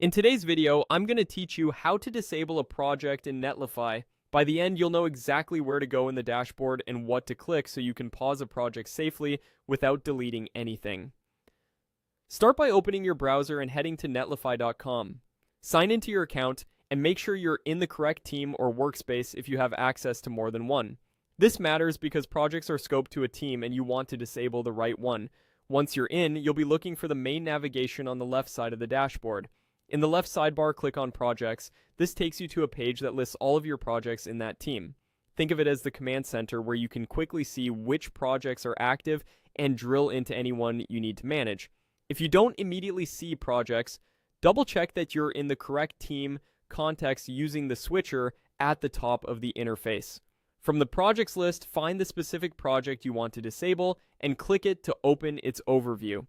In today's video, I'm going to teach you how to disable a project in Netlify. By the end, you'll know exactly where to go in the dashboard and what to click so you can pause a project safely without deleting anything. Start by opening your browser and heading to netlify.com. Sign into your account and make sure you're in the correct team or workspace if you have access to more than one. This matters because projects are scoped to a team and you want to disable the right one. Once you're in, you'll be looking for the main navigation on the left side of the dashboard. In the left sidebar, click on Projects. This takes you to a page that lists all of your projects in that team. Think of it as the command center where you can quickly see which projects are active and drill into any one you need to manage. If you don't immediately see projects, double check that you're in the correct team context using the switcher at the top of the interface. From the projects list, find the specific project you want to disable and click it to open its overview.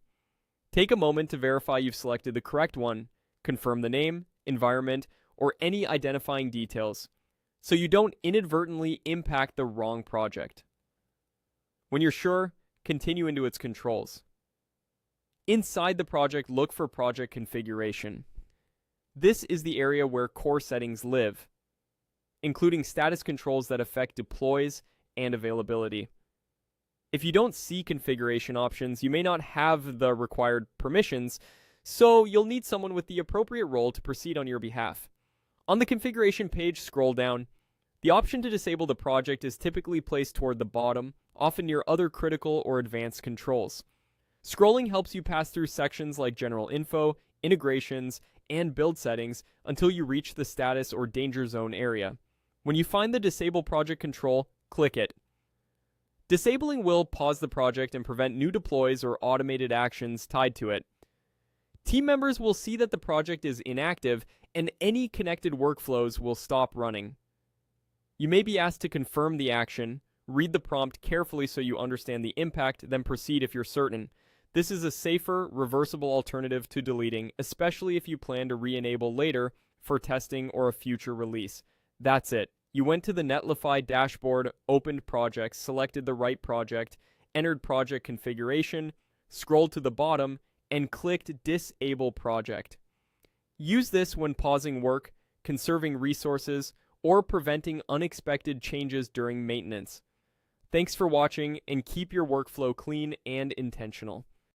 Take a moment to verify you've selected the correct one. Confirm the name, environment, or any identifying details, so you don't inadvertently impact the wrong project. When you're sure, continue into its controls. Inside the project, look for project configuration. This is the area where core settings live, including status controls that affect deploys and availability. If you don't see configuration options, you may not have the required permissions, so you'll need someone with the appropriate role to proceed on your behalf. On the configuration page, scroll down. The option to disable the project is typically placed toward the bottom, often near other critical or advanced controls. Scrolling helps you pass through sections like general info, integrations, and build settings until you reach the status or danger zone area. When you find the disable project control, click it. Disabling will pause the project and prevent new deploys or automated actions tied to it. Team members will see that the project is inactive and any connected workflows will stop running. You may be asked to confirm the action, read the prompt carefully so you understand the impact, then proceed if you're certain. This is a safer, reversible alternative to deleting, especially if you plan to re-enable later for testing or a future release. That's it. You went to the Netlify dashboard, opened projects, selected the right project, entered project configuration, scrolled to the bottom, and clicked Disable Project. Use this when pausing work, conserving resources, or preventing unexpected changes during maintenance. Thanks for watching, and keep your workflow clean and intentional.